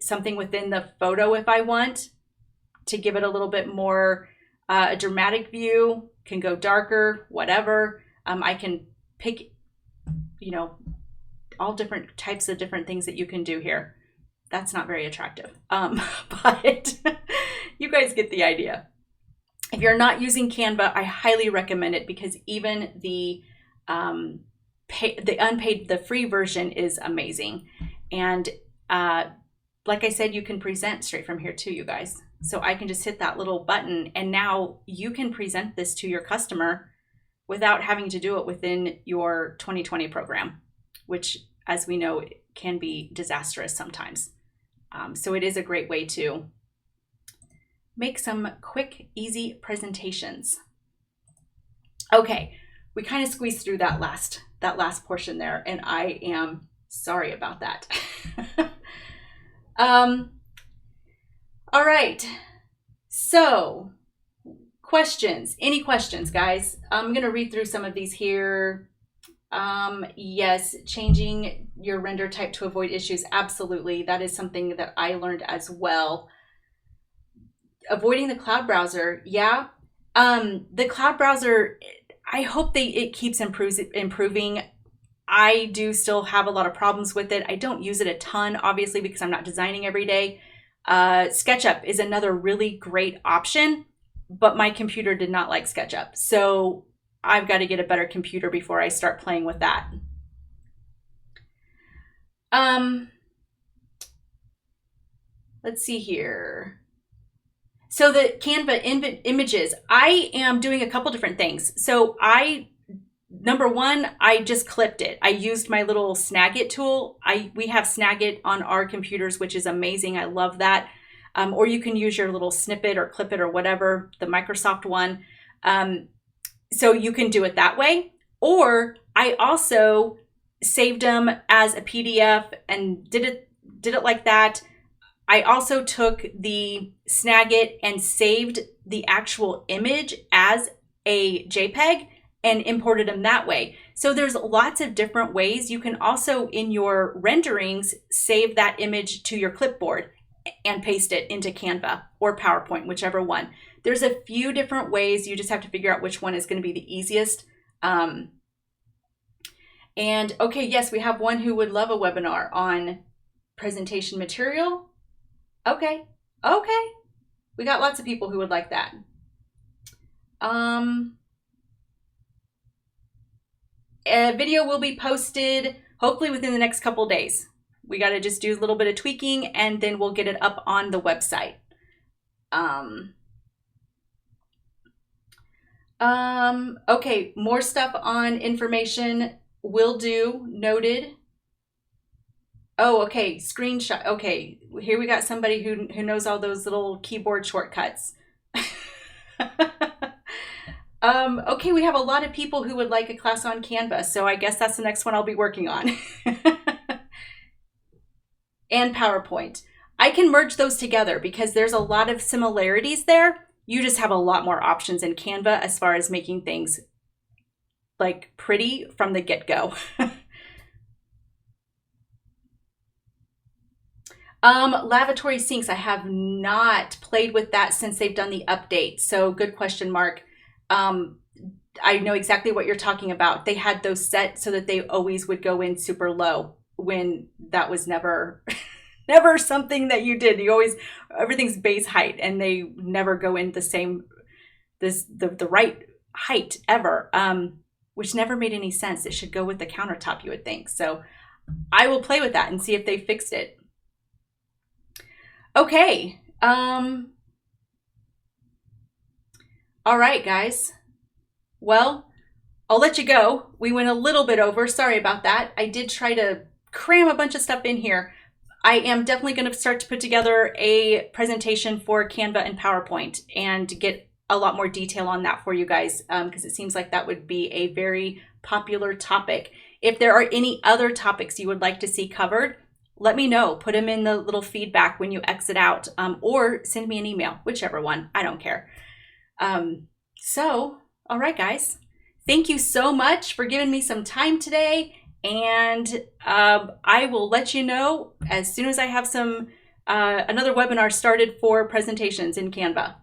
something within the photo if I want to give it a little bit more a dramatic view. Can go darker, whatever. I can pick, all different types of different things that you can do here. That's not very attractive, but you guys get the idea. If you're not using Canva, I highly recommend it, because even the the free version is amazing. And like I said, you can present straight from here too, you guys. So I can just hit that little button and now you can present this to your customer without having to do it within your 2020 program, which, as we know, can be disastrous sometimes. So it is a great way to make some quick, easy presentations. Okay, we kind of squeezed through that last portion there, and I am sorry about that. All right, so questions, any questions, guys? I'm gonna read through some of these here. Yes, changing your render type to avoid issues. Absolutely. That is something that I learned as well. Avoiding the cloud browser. Yeah. The cloud browser, I hope it keeps improving. I do still have a lot of problems with it. I don't use it a ton, obviously, because I'm not designing every day. SketchUp is another really great option, but my computer did not like SketchUp. So I've got to get a better computer before I start playing with that. Let's see here. So the Canva images, I am doing a couple different things. So number one, I just clipped it. I used my little Snagit tool. We have Snagit on our computers, which is amazing. I love that. Or you can use your little snippet or clip it or whatever, the Microsoft one. So you can do it that way. Or I also saved them as a PDF and did it like that. I also took the Snagit and saved the actual image as a JPEG and imported them that way. So there's lots of different ways. You can also, in your renderings, save that image to your clipboard and paste it into Canva or PowerPoint, whichever one. There's a few different ways. You just have to figure out which one is going to be the easiest. And okay, yes, we have one who would love a webinar on presentation material. Okay. We got lots of people who would like that. A video will be posted hopefully within the next couple days. We got to just do a little bit of tweaking and then we'll get it up on the website. Okay, more stuff on information will do, noted. Oh, okay, screenshot. Okay, here we got somebody who knows all those little keyboard shortcuts. Okay, we have a lot of people who would like a class on Canva, so I guess that's the next one I'll be working on. And PowerPoint. I can merge those together because there's a lot of similarities there. You just have a lot more options in Canva as far as making things like pretty from the get-go. Lavatory sinks, I have not played with that since they've done the update. So good question, Mark. I know exactly what you're talking about. They had those set so that they always would go in super low when that was never, never something that you did. You always, everything's base height and they never go in the same, the right height ever, which never made any sense. It should go with the countertop, you would think. So I will play with that and see if they fixed it. Okay. All right, guys. Well, I'll let you go. We went a little bit over. Sorry about that. I did try to cram a bunch of stuff in here. I am definitely going to start to put together a presentation for Canva and PowerPoint and get a lot more detail on that for you guys because it seems like that would be a very popular topic. If there are any other topics you would like to see covered, let me know. Put them in the little feedback when you exit out or send me an email, whichever one. I don't care. So, all right, guys. Thank you so much for giving me some time today. And I will let you know as soon as I have some another webinar started for presentations in Canva.